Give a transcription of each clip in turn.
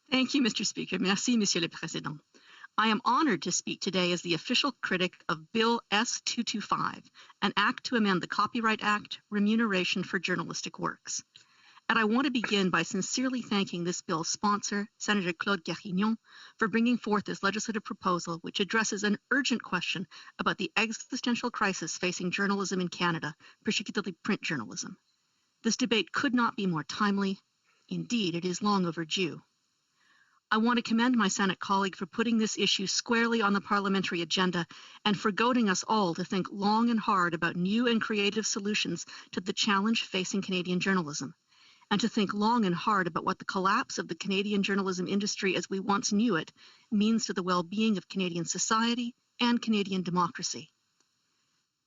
Thank you, Mr. Speaker. Merci, Monsieur le Président. I am honored to speak today as the official critic of Bill S-225, an act to amend the Copyright Act, Remuneration for Journalistic Works. And I want to begin by sincerely thanking this bill's sponsor, Senator Claude Guérignon, for bringing forth this legislative proposal, which addresses an urgent question about the existential crisis facing journalism in Canada, particularly print journalism. This debate could not be more timely. Indeed, it is long overdue. I want to commend my Senate colleague for putting this issue squarely on the parliamentary agenda and for goading us all to think long and hard about new and creative solutions to the challenge facing Canadian journalism, and to think long and hard about what the collapse of the Canadian journalism industry as we once knew it means to the well-being of Canadian society and Canadian democracy.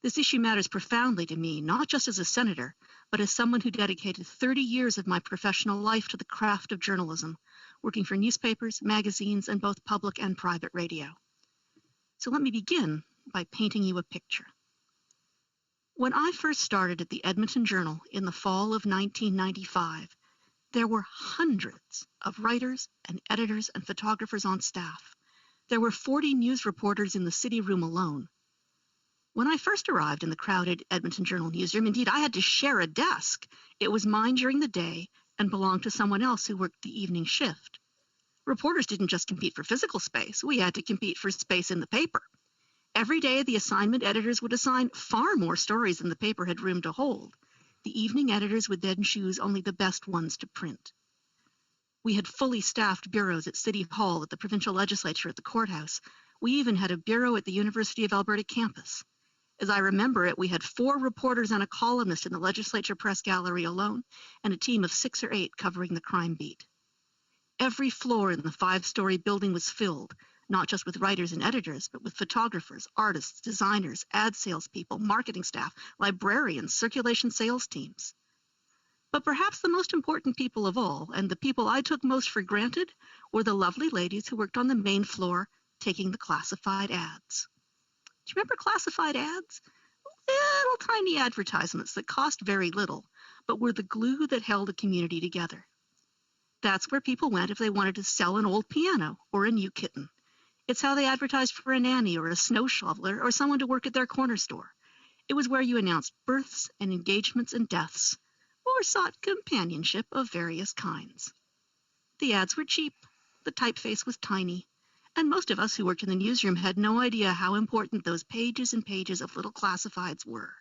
This issue matters profoundly to me, not just as a senator, but as someone who dedicated 30 years of my professional life to the craft of journalism, working for newspapers, magazines, and both public and private radio. So let me begin by painting you a picture. When I first started at the Edmonton Journal in the fall of 1995, there were hundreds of writers and editors and photographers on staff. There were 40 news reporters in the city room alone. When I first arrived in the crowded Edmonton Journal newsroom, indeed, I had to share a desk. It was mine during the day and belonged to someone else who worked the evening shift. Reporters didn't just compete for physical space. We had to compete for space in the paper. Every day, the assignment editors would assign far more stories than the paper had room to hold. The evening editors would then choose only the best ones to print. We had fully staffed bureaus at City Hall, at the provincial legislature, at the courthouse. We even had a bureau at the University of Alberta campus. As I remember it, we had 4 reporters and a columnist in the legislature press gallery alone, and a team of 6 or 8 covering the crime beat. Every floor in the 5-story building was filled, not just with writers and editors, but with photographers, artists, designers, ad salespeople, marketing staff, librarians, circulation sales teams. But perhaps the most important people of all, and the people I took most for granted, were the lovely ladies who worked on the main floor taking the classified ads. Do you remember classified ads? Little tiny advertisements that cost very little, but were the glue that held a community together. That's where people went if they wanted to sell an old piano or a new kitten. It's how they advertised for a nanny or a snow shoveler or someone to work at their corner store. It was where you announced births and engagements and deaths, or sought companionship of various kinds. The ads were cheap, the typeface was tiny, and most of us who worked in the newsroom had no idea how important those pages and pages of little classifieds were.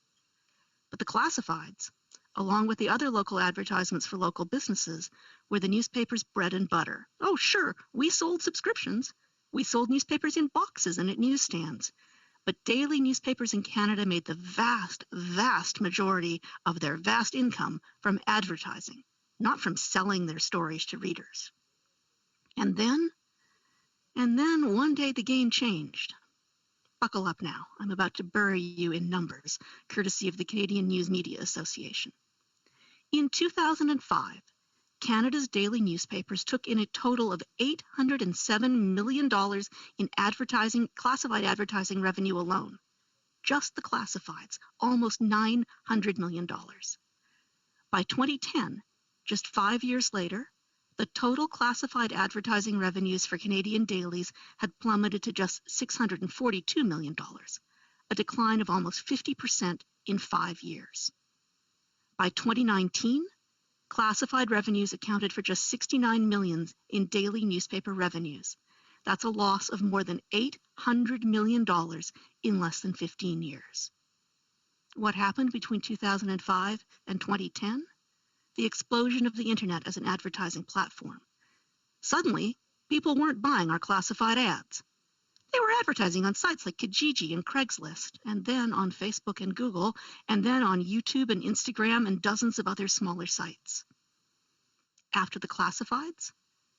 But the classifieds, along with the other local advertisements for local businesses, were the newspaper's bread and butter. Oh, sure, we sold subscriptions. We sold newspapers in boxes and at newsstands. But daily newspapers in Canada made the vast, vast majority of their vast income from advertising, not from selling their stories to readers. And then one day the game changed. Buckle up now. I'm about to bury you in numbers, courtesy of the Canadian News Media Association. In 2005, Canada's daily newspapers took in a total of $807 million in classified advertising revenue alone. Just the classifieds, almost $900 million. By 2010, just 5 years later, the total classified advertising revenues for Canadian dailies had plummeted to just $642 million, a decline of almost 50% in 5 years. By 2019, classified revenues accounted for just $69 million in daily newspaper revenues. That's a loss of more than $800 million in less than 15 years. What happened between 2005 and 2010? The explosion of the internet as an advertising platform. Suddenly, people weren't buying our classified ads. They were advertising on sites like Kijiji and Craigslist, and then on Facebook and Google, and then on YouTube and Instagram and dozens of other smaller sites. After the classifieds,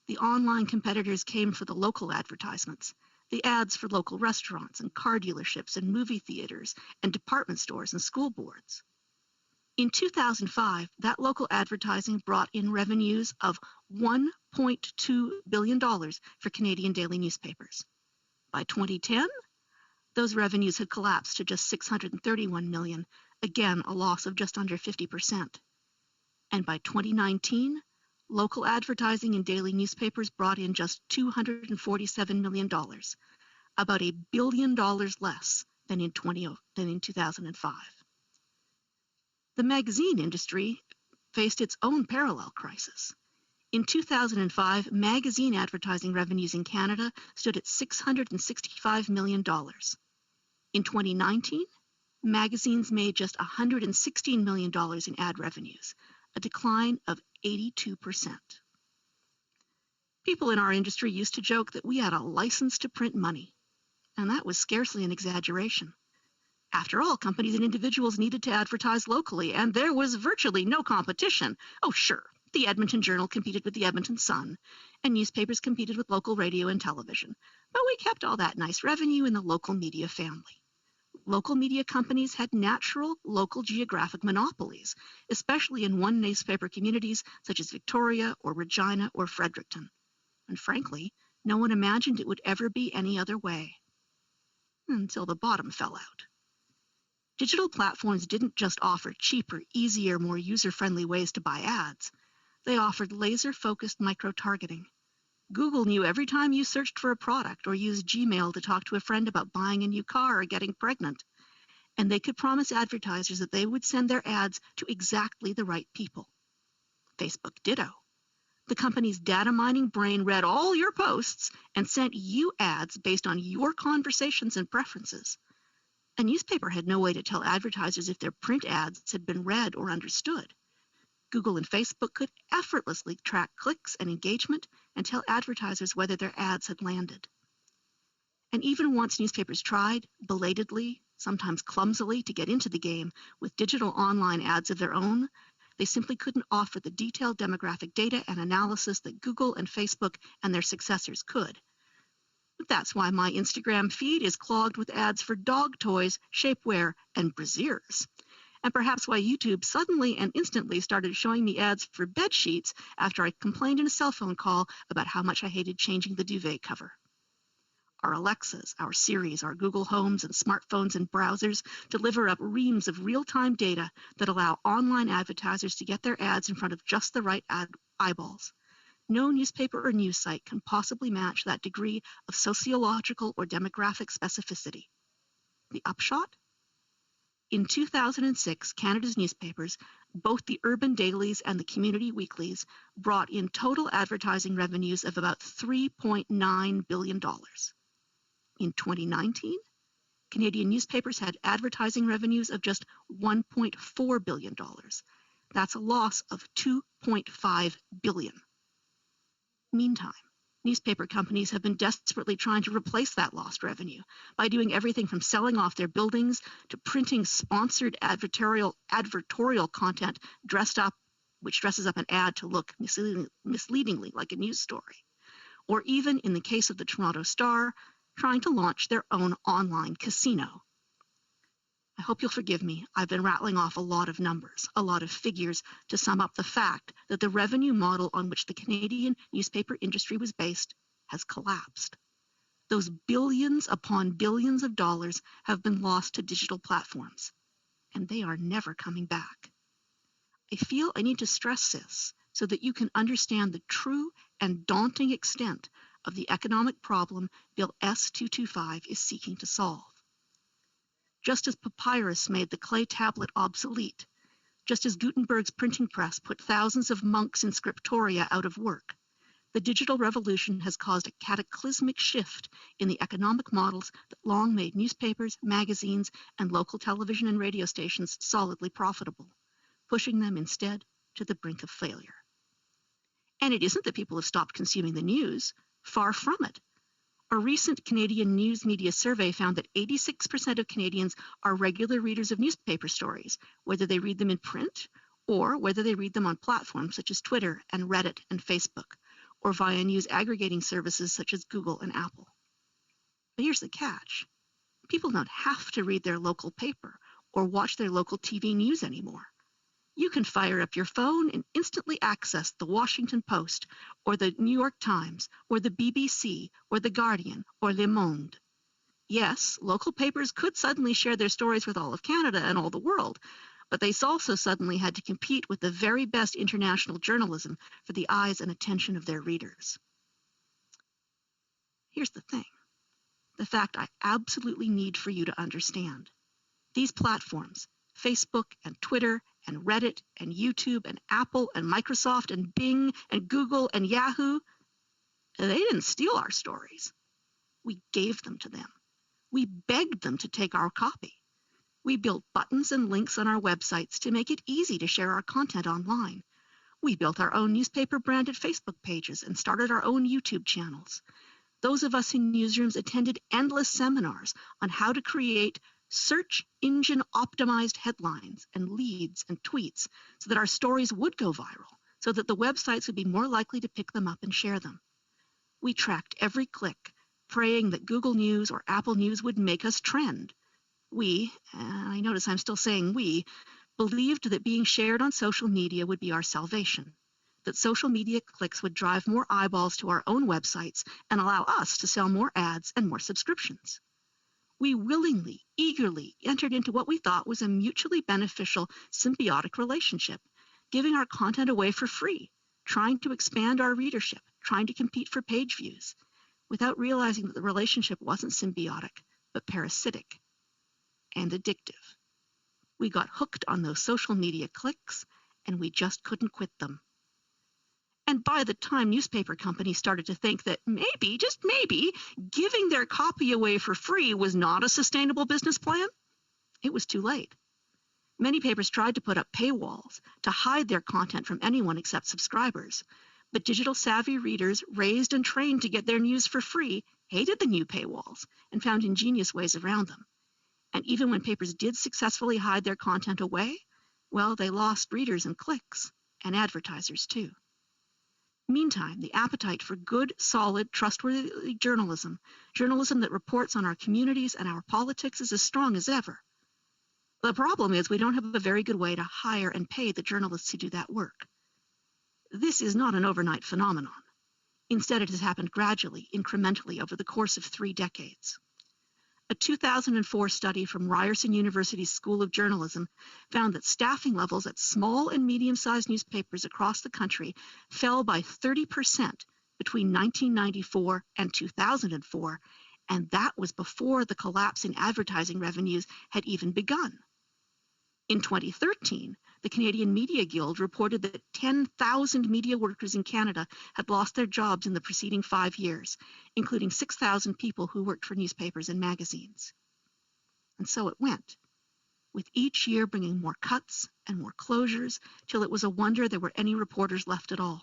the online competitors came for the local advertisements, the ads for local restaurants and car dealerships and movie theaters and department stores and school boards. In 2005, that local advertising brought in revenues of $1.2 billion for Canadian daily newspapers. By 2010, those revenues had collapsed to just $631 million, again a loss of just under 50%. And by 2019, local advertising in daily newspapers brought in just $247 million, about $1 billion less than in 2005. The magazine industry faced its own parallel crisis. In 2005, magazine advertising revenues in Canada stood at $665 million. In 2019, magazines made just $116 million in ad revenues, a decline of 82%. People in our industry used to joke that we had a license to print money, and that was scarcely an exaggeration. After all, companies and individuals needed to advertise locally, and there was virtually no competition. Oh, sure, the Edmonton Journal competed with the Edmonton Sun, and newspapers competed with local radio and television. But we kept all that nice revenue in the local media family. Local media companies had natural local geographic monopolies, especially in one newspaper communities such as Victoria or Regina or Fredericton. And frankly, no one imagined it would ever be any other way. Until the bottom fell out. Digital platforms didn't just offer cheaper, easier, more user-friendly ways to buy ads. They offered laser-focused micro-targeting. Google knew every time you searched for a product or used Gmail to talk to a friend about buying a new car or getting pregnant. And they could promise advertisers that they would send their ads to exactly the right people. Facebook ditto. The company's data mining brain read all your posts and sent you ads based on your conversations and preferences. A newspaper had no way to tell advertisers if their print ads had been read or understood. Google and Facebook could effortlessly track clicks and engagement and tell advertisers whether their ads had landed. And even once newspapers tried, belatedly, sometimes clumsily, to get into the game with digital online ads of their own, they simply couldn't offer the detailed demographic data and analysis that Google and Facebook and their successors could. That's why my Instagram feed is clogged with ads for dog toys, shapewear, and brassieres. And perhaps why YouTube suddenly and instantly started showing me ads for bed sheets after I complained in a cell phone call about how much I hated changing the duvet cover. Our Alexas, our Siris, our Google Homes, and smartphones and browsers deliver up reams of real-time data that allow online advertisers to get their ads in front of just the right eyeballs. No newspaper or news site can possibly match that degree of sociological or demographic specificity. The upshot? In 2006, Canada's newspapers, both the urban dailies and the community weeklies, brought in total advertising revenues of about $3.9 billion. In 2019, Canadian newspapers had advertising revenues of just $1.4 billion. That's a loss of $2.5 billion. Meantime, newspaper companies have been desperately trying to replace that lost revenue by doing everything from selling off their buildings to printing sponsored advertorial content which dresses up an ad to look misleadingly like a news story. Or even, in the case of the Toronto Star, trying to launch their own online casino. I hope you'll forgive me. I've been rattling off a lot of numbers, a lot of figures to sum up the fact that the revenue model on which the Canadian newspaper industry was based has collapsed. Those billions upon billions of dollars have been lost to digital platforms, and they are never coming back. I feel I need to stress this so that you can understand the true and daunting extent of the economic problem Bill S-225 is seeking to solve. Just as papyrus made the clay tablet obsolete, just as Gutenberg's printing press put thousands of monks in scriptoria out of work, the digital revolution has caused a cataclysmic shift in the economic models that long made newspapers, magazines, and local television and radio stations solidly profitable, pushing them instead to the brink of failure. And it isn't that people have stopped consuming the news. Far from it. A recent Canadian news media survey found that 86% of Canadians are regular readers of newspaper stories, whether they read them in print or whether they read them on platforms such as Twitter and Reddit and Facebook, or via news aggregating services such as Google and Apple. But here's the catch. People don't have to read their local paper or watch their local TV news anymore. You can fire up your phone and instantly access the Washington Post or the New York Times or the BBC or the Guardian or Le Monde. Yes, local papers could suddenly share their stories with all of Canada and all the world, but they also suddenly had to compete with the very best international journalism for the eyes and attention of their readers. Here's the thing, the fact I absolutely need for you to understand. These platforms, Facebook and Twitter and Reddit and YouTube and Apple and Microsoft and Bing and Google and Yahoo, they didn't steal our stories. We gave them to them. We begged them to take our copy. We built buttons and links on our websites to make it easy to share our content online. We built our own newspaper-branded Facebook pages and started our own YouTube channels. Those of us in newsrooms attended endless seminars on how to create search engine optimized headlines and leads and tweets so that our stories would go viral, so that the websites would be more likely to pick them up and share them. We tracked every click, praying that Google News or Apple News would make us trend. We, and I notice I'm still saying we, believed that being shared on social media would be our salvation, that social media clicks would drive more eyeballs to our own websites and allow us to sell more ads and more subscriptions. We willingly, eagerly entered into what we thought was a mutually beneficial, symbiotic relationship, giving our content away for free, trying to expand our readership, trying to compete for page views, without realizing that the relationship wasn't symbiotic, but parasitic and addictive. We got hooked on those social media clicks, and we just couldn't quit them. And by the time newspaper companies started to think that maybe, just maybe, giving their copy away for free was not a sustainable business plan, it was too late. Many papers tried to put up paywalls to hide their content from anyone except subscribers, but digital-savvy readers raised and trained to get their news for free hated the new paywalls and found ingenious ways around them. And even when papers did successfully hide their content away, well, they lost readers and clicks, and advertisers too. Meantime, the appetite for good, solid, trustworthy journalism that reports on our communities and our politics, is as strong as ever. The problem is we don't have a very good way to hire and pay the journalists who do that work. This is not an overnight phenomenon. Instead, it has happened gradually, incrementally, over the course of 3 decades. A 2004 study from Ryerson University's School of Journalism found that staffing levels at small and medium-sized newspapers across the country fell by 30% between 1994 and 2004, and that was before the collapse in advertising revenues had even begun. In 2013, the Canadian Media Guild reported that 10,000 media workers in Canada had lost their jobs in the preceding 5 years, including 6,000 people who worked for newspapers and magazines. And so it went, with each year bringing more cuts and more closures, till it was a wonder there were any reporters left at all.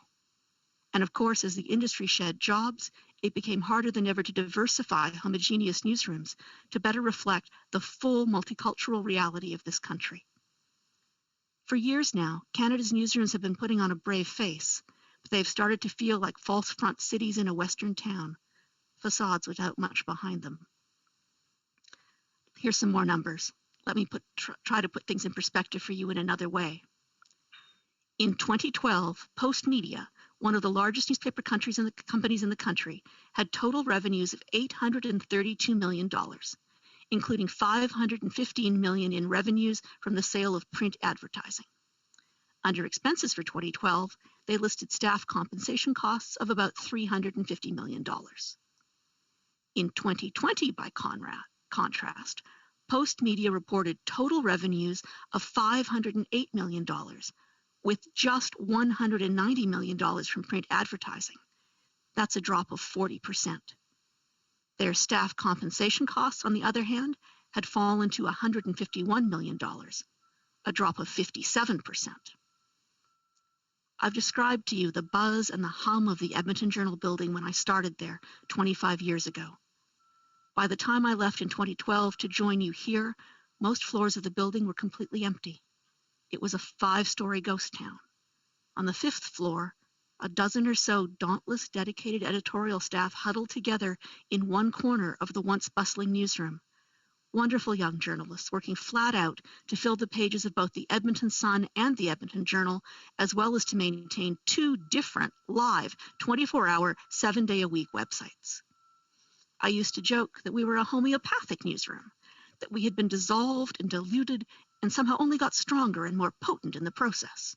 And of course, as the industry shed jobs, it became harder than ever to diversify homogeneous newsrooms to better reflect the full multicultural reality of this country. For years now, Canada's newsrooms have been putting on a brave face, but they've started to feel like false front cities in a western town, facades without much behind them. Here's some more numbers. Let me try to put things in perspective for you in another way. In 2012, Post Media, one of the largest newspaper companies in the country, had total revenues of $832 million. Including $515 million in revenues from the sale of print advertising. Under expenses for 2012, they listed staff compensation costs of about $350 million. In 2020, by contrast, Post Media reported total revenues of $508 million, with just $190 million from print advertising. That's a drop of 40%. Their staff compensation costs, on the other hand, had fallen to $151 million, a drop of 57%. I've described to you the buzz and the hum of the Edmonton Journal building when I started there 25 years ago. By the time I left in 2012 to join you here, most floors of the building were completely empty. It was a 5-story ghost town. On the 5th floor, a dozen or so dauntless, dedicated editorial staff huddled together in one corner of the once bustling newsroom. Wonderful young journalists working flat out to fill the pages of both the Edmonton Sun and the Edmonton Journal, as well as to maintain 2 different live 24-hour, 7-day-a-week websites. I used to joke that we were a homeopathic newsroom, that we had been dissolved and diluted and somehow only got stronger and more potent in the process.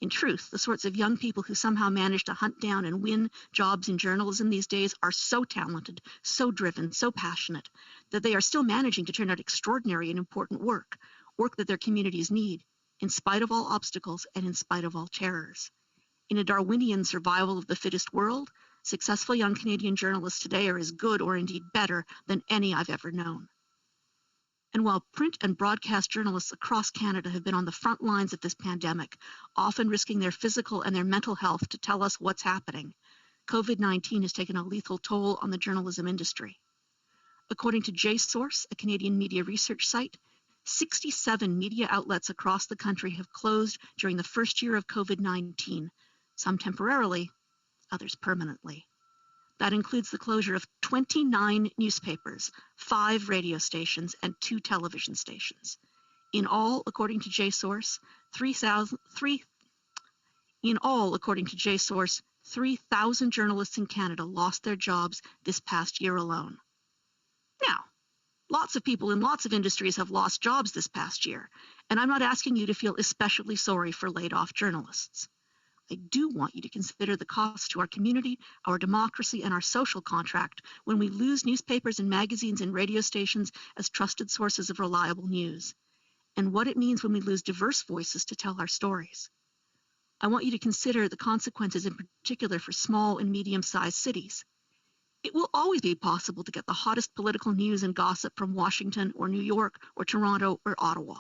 In truth, the sorts of young people who somehow manage to hunt down and win jobs in journalism these days are so talented, so driven, so passionate, that they are still managing to turn out extraordinary and important work that their communities need, in spite of all obstacles and in spite of all terrors. In a Darwinian survival of the fittest world, successful young Canadian journalists today are as good or indeed better than any I've ever known. And while print and broadcast journalists across Canada have been on the front lines of this pandemic, often risking their physical and their mental health to tell us what's happening, COVID-19 has taken a lethal toll on the journalism industry. According to JSource, a Canadian media research site, 67 media outlets across the country have closed during the first year of COVID-19, some temporarily, others permanently. That includes the closure of 29 newspapers, 5 radio stations, and 2 television stations. In all, according to JSource, 3,000 journalists in Canada lost their jobs this past year alone. Now, lots of people in lots of industries have lost jobs this past year, and I'm not asking you to feel especially sorry for laid-off journalists. I do want you to consider the cost to our community, our democracy, and our social contract when we lose newspapers and magazines and radio stations as trusted sources of reliable news, and what it means when we lose diverse voices to tell our stories. I want you to consider the consequences in particular for small and medium-sized cities. It will always be possible to get the hottest political news and gossip from Washington or New York or Toronto or Ottawa.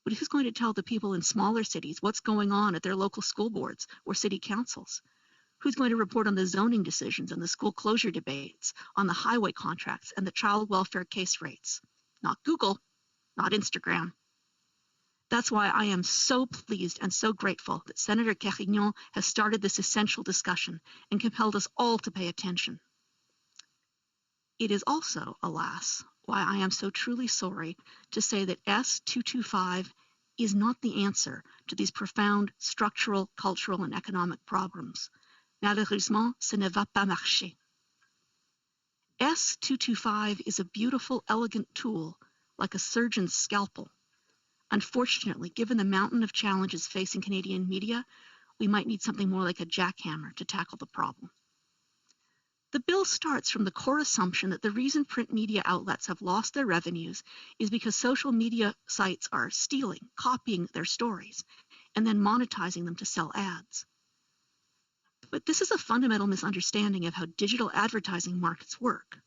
But who's going to tell the people in smaller cities what's going on at their local school boards or city councils? Who's going to report on the zoning decisions and the school closure debates, on the highway contracts and the child welfare case rates? Not Google, not Instagram. That's why I am so pleased and so grateful that Senator Carignan has started this essential discussion and compelled us all to pay attention. It is also, alas, why I am so truly sorry to say that S-225 is not the answer to these profound structural, cultural, and economic problems. Malheureusement, ce ne va pas marcher. S-225 is a beautiful, elegant tool, like a surgeon's scalpel. Unfortunately, given the mountain of challenges facing Canadian media, we might need something more like a jackhammer to tackle the problem. The bill starts from the core assumption that the reason print media outlets have lost their revenues is because social media sites are stealing, copying their stories, and then monetizing them to sell ads. But this is a fundamental misunderstanding of how digital advertising markets work.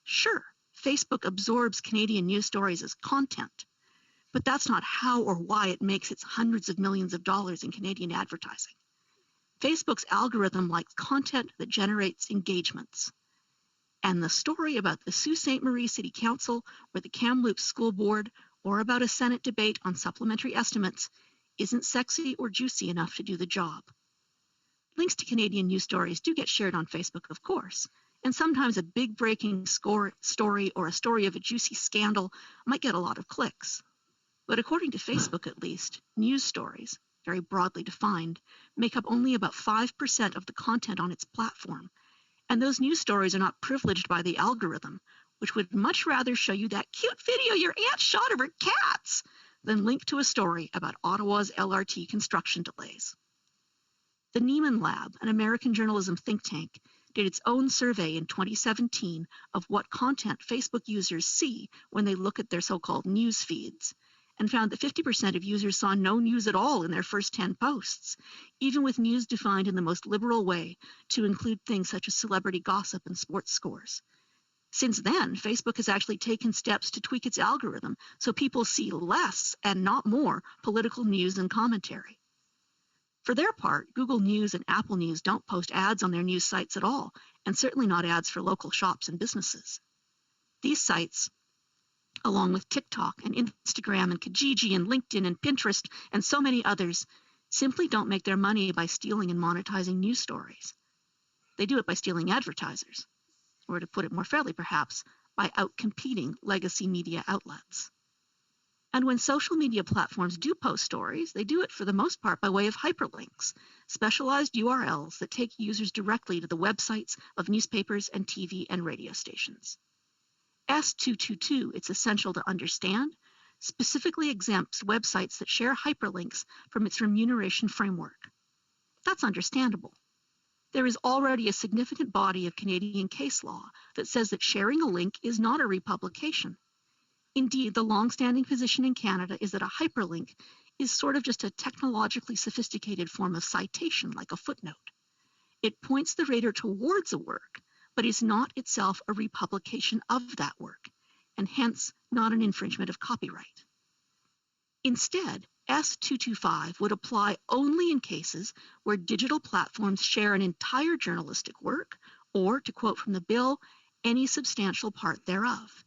Sure, Facebook absorbs Canadian news stories as content, but that's not how or why it makes its hundreds of millions of dollars in Canadian advertising. Facebook's algorithm likes content that generates engagements. And the story about the Sault Ste. Marie City Council or the Kamloops School Board or about a Senate debate on supplementary estimates isn't sexy or juicy enough to do the job. Links to Canadian news stories do get shared on Facebook, of course, and sometimes a big breaking story or a story of a juicy scandal might get a lot of clicks. But according to Facebook at least, news stories, very broadly defined, make up only about 5% of the content on its platform. And those news stories are not privileged by the algorithm, which would much rather show you that cute video your aunt shot of her cats than link to a story about Ottawa's LRT construction delays. The Neiman Lab, an American journalism think tank, did its own survey in 2017 of what content Facebook users see when they look at their so-called news feeds, and found that 50% of users saw no news at all in their first 10 posts, even with news defined in the most liberal way to include things such as celebrity gossip and sports scores. Since then, Facebook has actually taken steps to tweak its algorithm so people see less and not more political news and commentary. For their part, Google News and Apple News don't post ads on their news sites at all, and certainly not ads for local shops and businesses. These sites, along with TikTok and Instagram and Kijiji and LinkedIn and Pinterest and so many others, simply don't make their money by stealing and monetizing news stories. They do it by stealing advertisers, or to put it more fairly perhaps, by outcompeting legacy media outlets. And when social media platforms do post stories, they do it for the most part by way of hyperlinks, specialized URLs that take users directly to the websites of newspapers and TV and radio stations. S-222, it's essential to understand, specifically exempts websites that share hyperlinks from its remuneration framework. That's understandable. There is already a significant body of Canadian case law that says that sharing a link is not a republication. Indeed, the long-standing position in Canada is that a hyperlink is sort of just a technologically sophisticated form of citation, like a footnote. It points the reader towards a work, but is not itself a republication of that work, and hence not an infringement of copyright. Instead, S-225 would apply only in cases where digital platforms share an entire journalistic work, or, to quote from the bill, any substantial part thereof.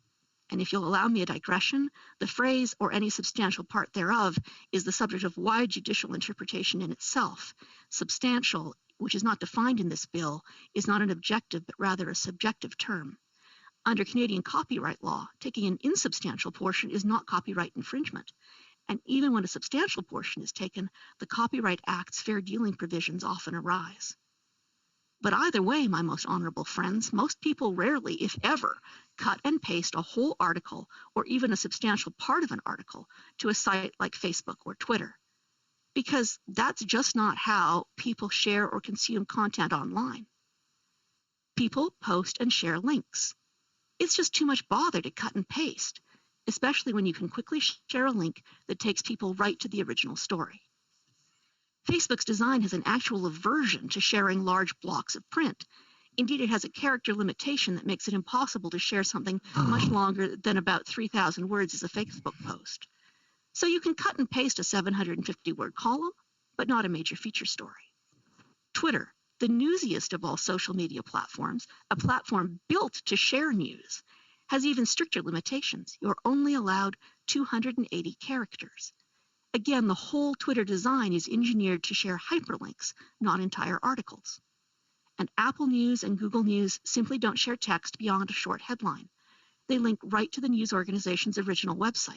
And if you'll allow me a digression, the phrase, or any substantial part thereof, is the subject of wide judicial interpretation in itself. Substantial, which is not defined in this bill, is not an objective but rather a subjective term. Under Canadian copyright law, taking an insubstantial portion is not copyright infringement. And even when a substantial portion is taken, the Copyright Act's fair dealing provisions often arise. But either way, my most honorable friends, most people rarely, if ever, cut and paste a whole article or even a substantial part of an article to a site like Facebook or Twitter, because that's just not how people share or consume content online. People post and share links. It's just too much bother to cut and paste, especially when you can quickly share a link that takes people right to the original story. Facebook's design has an actual aversion to sharing large blocks of print. Indeed, it has a character limitation that makes it impossible to share something much longer than about 3,000 words as a Facebook post. So you can cut and paste a 750-word column, but not a major feature story. Twitter, the newsiest of all social media platforms, a platform built to share news, has even stricter limitations. You're only allowed 280 characters. Again, the whole Twitter design is engineered to share hyperlinks, not entire articles. And Apple News and Google News simply don't share text beyond a short headline. They link right to the news organization's original website.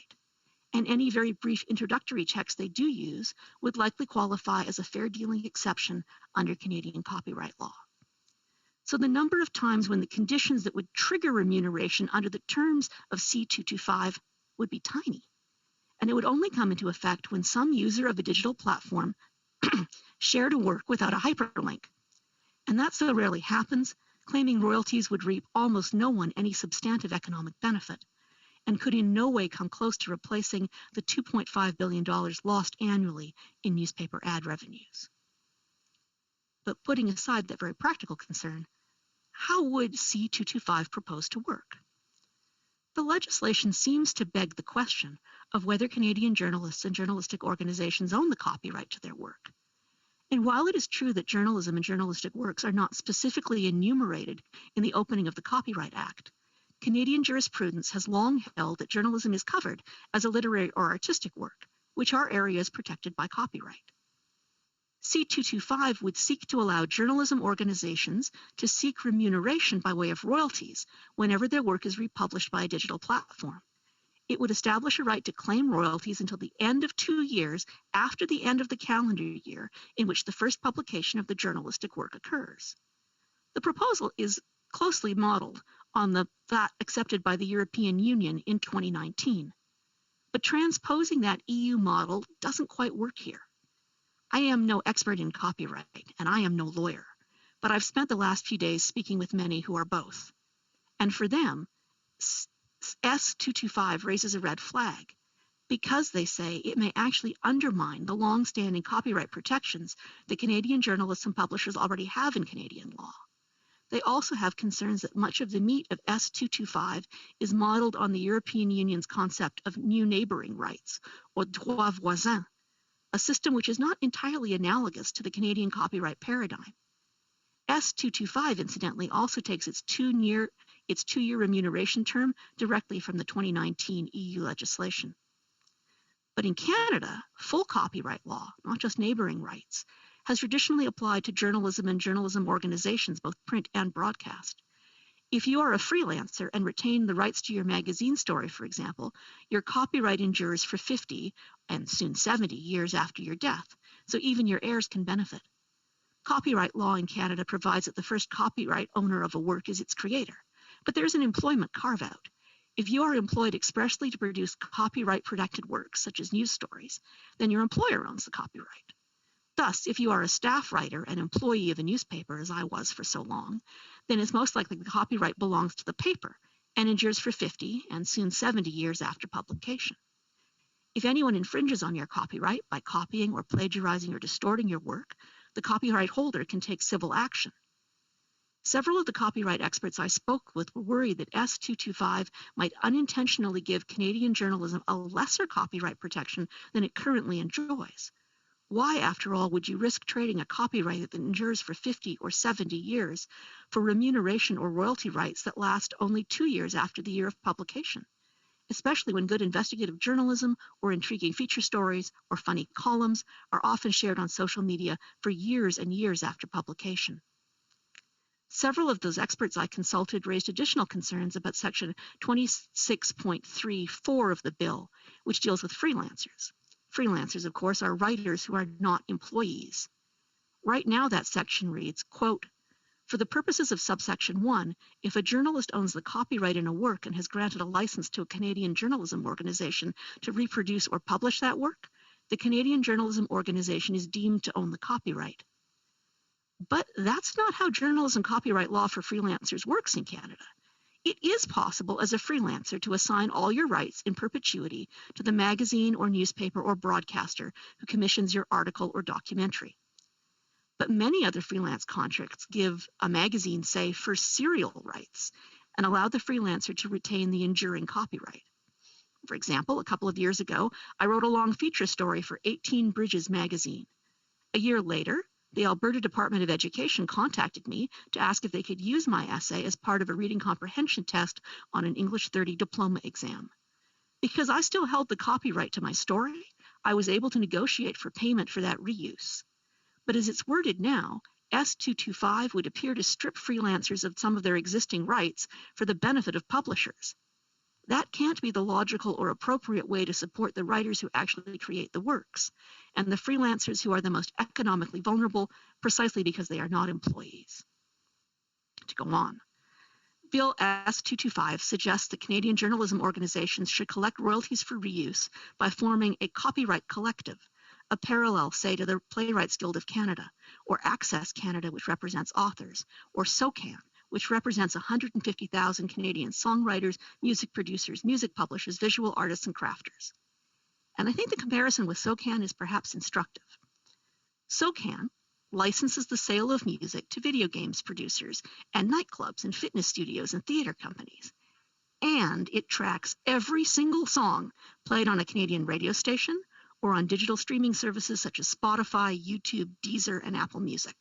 And any very brief introductory text they do use would likely qualify as a fair dealing exception under Canadian copyright law. So the number of times when the conditions that would trigger remuneration under the terms of C-225 would be tiny. And it would only come into effect when some user of a digital platform shared a work without a hyperlink. And that so rarely happens, claiming royalties would reap almost no one any substantive economic benefit, and could in no way come close to replacing the $2.5 billion lost annually in newspaper ad revenues. But putting aside that very practical concern, how would C-225 propose to work? The legislation seems to beg the question of whether Canadian journalists and journalistic organizations own the copyright to their work. And while it is true that journalism and journalistic works are not specifically enumerated in the opening of the Copyright Act, Canadian jurisprudence has long held that journalism is covered as a literary or artistic work, which are areas protected by copyright. C-225 would seek to allow journalism organizations to seek remuneration by way of royalties whenever their work is republished by a digital platform. It would establish a right to claim royalties until the end of 2 years after the end of the calendar year in which the first publication of the journalistic work occurs. The proposal is closely modeled on that accepted by the European Union in 2019. But transposing that EU model doesn't quite work here. I am no expert in copyright, and I am no lawyer, but I've spent the last few days speaking with many who are both. And for them, S-225 raises a red flag because they say it may actually undermine the long-standing copyright protections that Canadian journalists and publishers already have in Canadian law. They also have concerns that much of the meat of S-225 is modeled on the European Union's concept of new neighboring rights, or droit voisin, a system which is not entirely analogous to the Canadian copyright paradigm. S-225, incidentally, also takes its two-year remuneration term directly from the 2019 EU legislation. But in Canada, full copyright law, not just neighboring rights, has traditionally applied to journalism and journalism organizations, both print and broadcast. If you are a freelancer and retain the rights to your magazine story, for example, your copyright endures for 50 and soon 70 years after your death, so even your heirs can benefit. Copyright law in Canada provides that the first copyright owner of a work is its creator, but there's an employment carve-out. If you are employed expressly to produce copyright-protected works, such as news stories, then your employer owns the copyright. Thus, if you are a staff writer and employee of a newspaper, as I was for so long, then it's most likely the copyright belongs to the paper and endures for 50 and soon 70 years after publication. If anyone infringes on your copyright by copying or plagiarizing or distorting your work, the copyright holder can take civil action. Several of the copyright experts I spoke with were worried that S-225 might unintentionally give Canadian journalism a lesser copyright protection than it currently enjoys. Why, after all, would you risk trading a copyright that endures for 50 or 70 years for remuneration or royalty rights that last only 2 years after the year of publication? Especially when good investigative journalism or intriguing feature stories or funny columns are often shared on social media for years and years after publication. Several of those experts I consulted raised additional concerns about Section 26.34 of the bill, which deals with freelancers. Freelancers, of course, are writers who are not employees. Right now, that section reads, quote, "For the purposes of subsection 1, if a journalist owns the copyright in a work and has granted a license to a Canadian journalism organization to reproduce or publish that work, the Canadian journalism organization is deemed to own the copyright." But that's not how journalism copyright law for freelancers works in Canada. It is possible as a freelancer to assign all your rights in perpetuity to the magazine or newspaper or broadcaster who commissions your article or documentary. But many other freelance contracts give a magazine, say, first serial rights and allow the freelancer to retain the enduring copyright. For example, a couple of years ago, I wrote a long feature story for 18 Bridges magazine. A year later, the Alberta Department of Education contacted me to ask if they could use my essay as part of a reading comprehension test on an English 30 diploma exam. Because I still held the copyright to my story, I was able to negotiate for payment for that reuse. But as it's worded now, S-225 would appear to strip freelancers of some of their existing rights for the benefit of publishers. That can't be the logical or appropriate way to support the writers who actually create the works, and the freelancers who are the most economically vulnerable precisely because they are not employees. To go on, Bill S-225 suggests that Canadian journalism organizations should collect royalties for reuse by forming a copyright collective, a parallel, say, to the Playwrights Guild of Canada, or Access Canada, which represents authors, or SOCAN, which represents 150,000 Canadian songwriters, music producers, music publishers, visual artists, and crafters. And I think the comparison with SOCAN is perhaps instructive. SOCAN licenses the sale of music to video games producers and nightclubs and fitness studios and theater companies. And it tracks every single song played on a Canadian radio station or on digital streaming services such as Spotify, YouTube, Deezer, and Apple Music.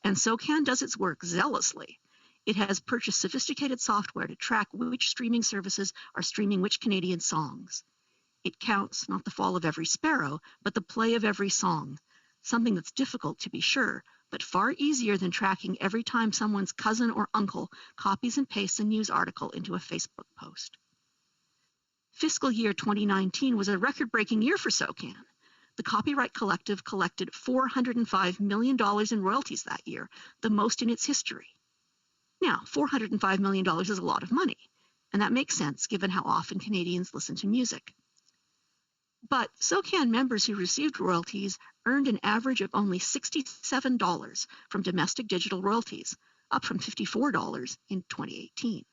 And SOCAN does its work zealously. It has purchased sophisticated software to track which streaming services are streaming which Canadian songs. It counts not the fall of every sparrow, but the play of every song, something that's difficult to be sure, but far easier than tracking every time someone's cousin or uncle copies and pastes a news article into a Facebook post. Fiscal year 2019 was a record-breaking year for SOCAN. The Copyright Collective collected $405 million in royalties that year, the most in its history. Now, $405 million is a lot of money, and that makes sense given how often Canadians listen to music. But SOCAN members who received royalties earned an average of only $67 from domestic digital royalties, up from $54 in 2018.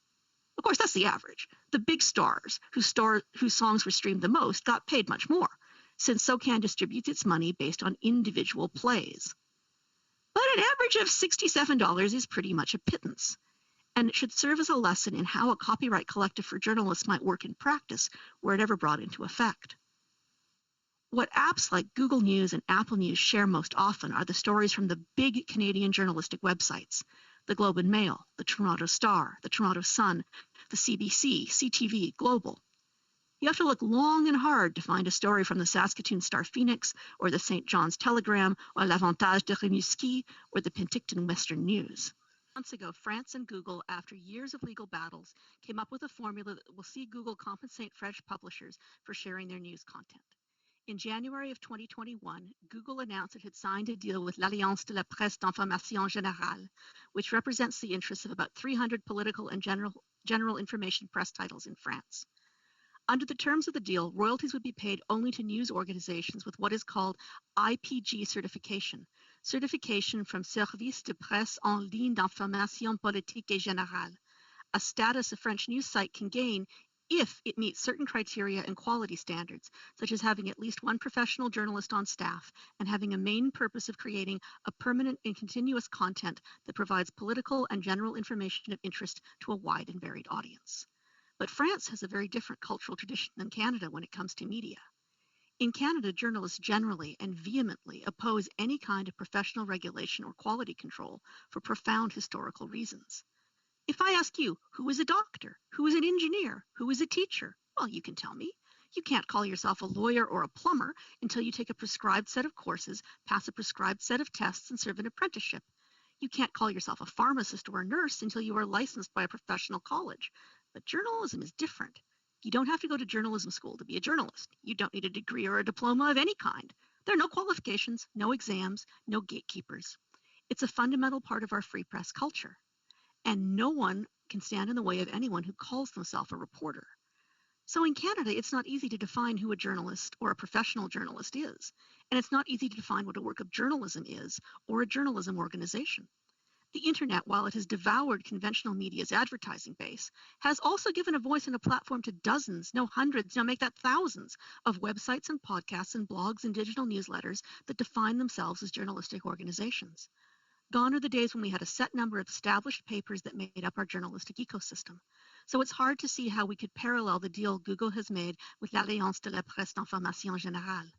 Of course, that's the average. The big stars, whose songs were streamed the most, got paid much more, since SOCAN distributes its money based on individual plays. But an average of $67 is pretty much a pittance, and it should serve as a lesson in how a copyright collective for journalists might work in practice were it ever brought into effect. What apps like Google News and Apple News share most often are the stories from the big Canadian journalistic websites, the Globe and Mail, the Toronto Star, the Toronto Sun, the CBC, CTV, Global. You have to look long and hard to find a story from the Saskatoon Star-Phoenix or the St. John's Telegram or l'Avantage de Rimouski or the Penticton Western News. Months ago, France and Google, after years of legal battles, came up with a formula that will see Google compensate French publishers for sharing their news content. In January of 2021, Google announced it had signed a deal with l'Alliance de la Presse d'Information Générale, which represents the interests of about 300 political and general information press titles in France. Under the terms of the deal, royalties would be paid only to news organizations with what is called IPG certification from Service de Presse en ligne d'information politique et générale, a status a French news site can gain if it meets certain criteria and quality standards, such as having at least one professional journalist on staff and having a main purpose of creating a permanent and continuous content that provides political and general information of interest to a wide and varied audience. But France has a very different cultural tradition than Canada when it comes to media. In Canada, journalists generally and vehemently oppose any kind of professional regulation or quality control for profound historical reasons. If I ask you, who is a doctor? Who is an engineer? Who is a teacher? Well, you can tell me. You can't call yourself a lawyer or a plumber until you take a prescribed set of courses, pass a prescribed set of tests, and serve an apprenticeship. You can't call yourself a pharmacist or a nurse until you are licensed by a professional college. But journalism is different. You don't have to go to journalism school to be a journalist. You don't need a degree or a diploma of any kind. There are no qualifications, no exams, no gatekeepers. It's a fundamental part of our free press culture. And no one can stand in the way of anyone who calls themselves a reporter. So in Canada, it's not easy to define who a journalist or a professional journalist is. And it's not easy to define what a work of journalism is or a journalism organization. The internet, while it has devoured conventional media's advertising base, has also given a voice and a platform to dozens, no hundreds, make that thousands of websites and podcasts and blogs and digital newsletters that define themselves as journalistic organizations. Gone are the days when we had a set number of established papers that made up our journalistic ecosystem. So it's hard to see how we could parallel the deal Google has made with l'Alliance de la Presse d'Information Générale.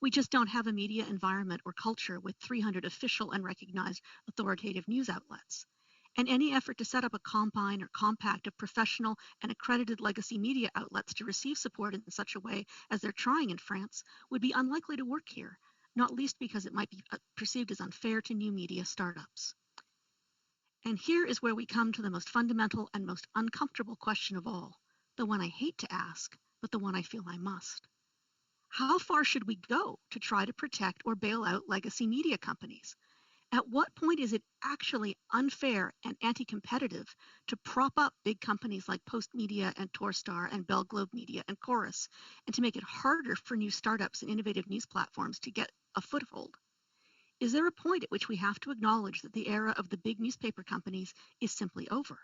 We just don't have a media environment or culture with 300 official and recognized authoritative news outlets. And any effort to set up a combine or compact of professional and accredited legacy media outlets to receive support in such a way as they're trying in France would be unlikely to work here, not least because it might be perceived as unfair to new media startups. And here is where we come to the most fundamental and most uncomfortable question of all, the one I hate to ask, but the one I feel I must. How far should we go to try to protect or bail out legacy media companies? At what point is it actually unfair and anti-competitive to prop up big companies like Post Media and Torstar and Bell Globe Media and Chorus, and to make it harder for new startups and innovative news platforms to get a foothold? Is there a point at which we have to acknowledge that the era of the big newspaper companies is simply over?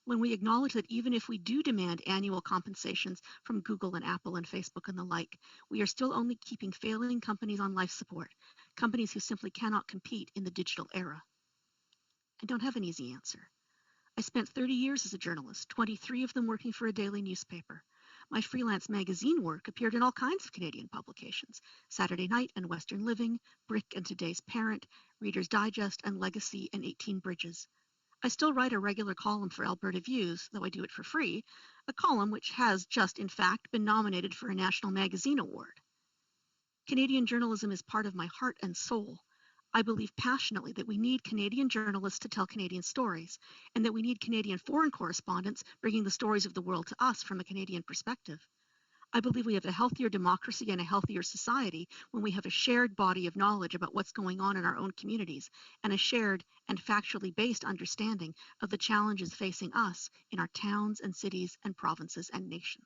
When we acknowledge that even if we do demand annual compensations from Google and Apple and Facebook and the like, we are still only keeping failing companies on life support, companies who simply cannot compete in the digital era? I don't have an easy answer. I spent 30 years as a journalist, 23 of them working for a daily newspaper. My freelance magazine work appeared in all kinds of Canadian publications: Saturday Night and Western Living, Brick and Today's Parent, Reader's Digest and Legacy, and 18 Bridges. I still write a regular column for Alberta Views, though I do it for free, a column which has just, in fact, been nominated for a National Magazine Award. Canadian journalism is part of my heart and soul. I believe passionately that we need Canadian journalists to tell Canadian stories, and that we need Canadian foreign correspondents bringing the stories of the world to us from a Canadian perspective. I believe we have a healthier democracy and a healthier society when we have a shared body of knowledge about what's going on in our own communities, and a shared and factually based understanding of the challenges facing us in our towns and cities and provinces and nation.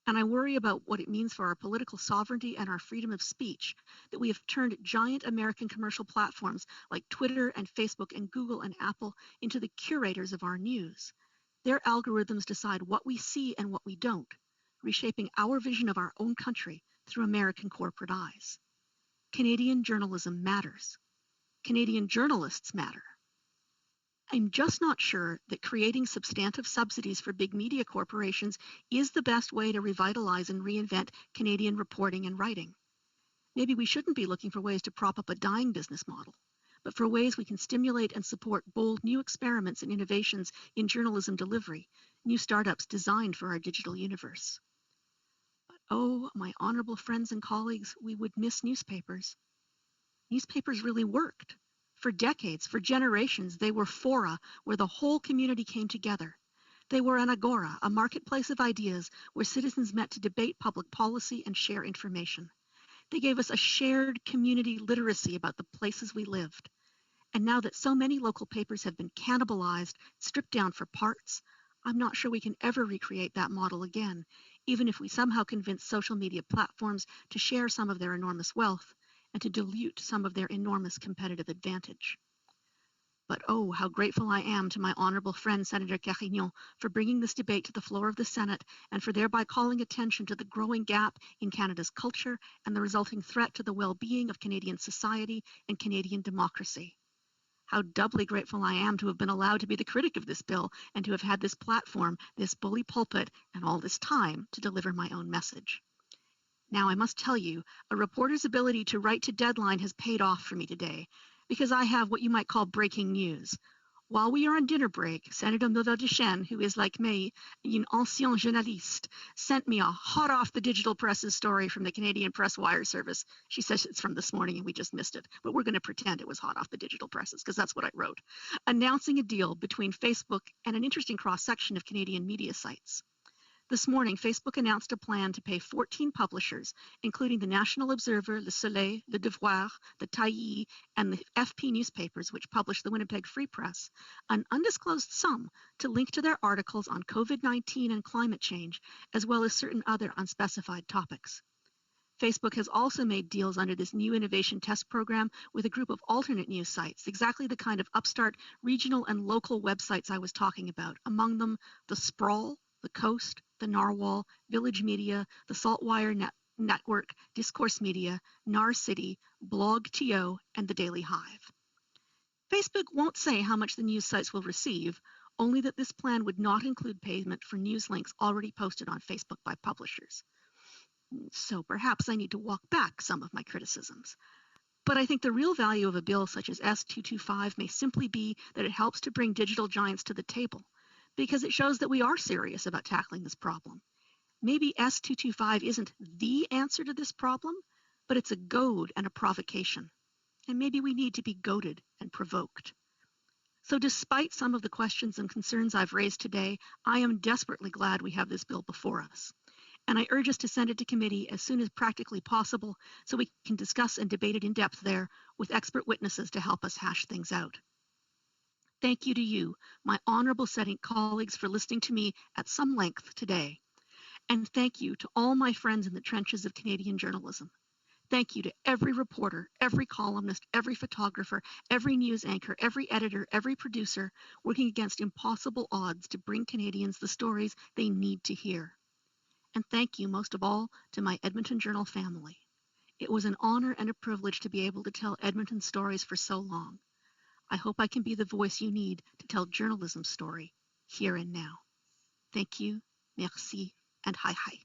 And I worry about what it means for our political sovereignty and our freedom of speech that we have turned giant American commercial platforms like Twitter and Facebook and Google and Apple into the curators of our news. Their algorithms decide what we see and what we don't, reshaping our vision of our own country through American corporate eyes. Canadian journalism matters. Canadian journalists matter. I'm just not sure that creating substantive subsidies for big media corporations is the best way to revitalize and reinvent Canadian reporting and writing. Maybe we shouldn't be looking for ways to prop up a dying business model, but for ways we can stimulate and support bold new experiments and innovations in journalism delivery, new startups designed for our digital universe. But oh, my honorable friends and colleagues, we would miss newspapers. Newspapers really worked. For decades, for generations, they were fora where the whole community came together. They were an agora, a marketplace of ideas where citizens met to debate public policy and share information. They gave us a shared community literacy about the places we lived. And now that so many local papers have been cannibalized, stripped down for parts, I'm not sure we can ever recreate that model again, even if we somehow convince social media platforms to share some of their enormous wealth and to dilute some of their enormous competitive advantage. But oh, how grateful I am to my honorable friend Senator Carignan for bringing this debate to the floor of the Senate and for thereby calling attention to the growing gap in Canada's culture and the resulting threat to the well-being of Canadian society and Canadian democracy. How doubly grateful I am to have been allowed to be the critic of this bill and to have had this platform, this bully pulpit, and all this time to deliver my own message. Now, I must tell you, a reporter's ability to write to deadline has paid off for me today, because I have what you might call breaking news. While we are on dinner break, Senator Duchesne, who is like me, an ancien journaliste, sent me a hot off the digital press's story from the Canadian Press Wire Service. She says it's from this morning and we just missed it, but we're going to pretend it was hot off the digital presses because that's what I wrote, announcing a deal between Facebook and an interesting cross-section of Canadian media sites. This morning, Facebook announced a plan to pay 14 publishers, including the National Observer, Le Soleil, Le Devoir, the Taillis, and the FP newspapers, which publish the Winnipeg Free Press, an undisclosed sum to link to their articles on COVID-19 and climate change, as well as certain other unspecified topics. Facebook has also made deals under this new innovation test program with a group of alternate news sites, exactly the kind of upstart regional and local websites I was talking about, among them The Sprawl, The Coast, The Narwhal, Village Media, The Saltwire Network, Discourse Media, Nar City, Blog.to, and The Daily Hive. Facebook won't say how much the news sites will receive, only that this plan would not include payment for news links already posted on Facebook by publishers. So perhaps I need to walk back some of my criticisms. But I think the real value of a bill such as S-225 may simply be that it helps to bring digital giants to the table, because it shows that we are serious about tackling this problem. Maybe S-225 isn't the answer to this problem, but it's a goad and a provocation. And maybe we need to be goaded and provoked. So despite some of the questions and concerns I've raised today, I am desperately glad we have this bill before us. And I urge us to send it to committee as soon as practically possible so we can discuss and debate it in depth there with expert witnesses to help us hash things out. Thank you to you, my honorable Senate colleagues, for listening to me at some length today. And thank you to all my friends in the trenches of Canadian journalism. Thank you to every reporter, every columnist, every photographer, every news anchor, every editor, every producer working against impossible odds to bring Canadians the stories they need to hear. And thank you most of all to my Edmonton Journal family. It was an honor and a privilege to be able to tell Edmonton stories for so long. I hope I can be the voice you need to tell journalism's story here and now. Thank you, merci, and hi hi.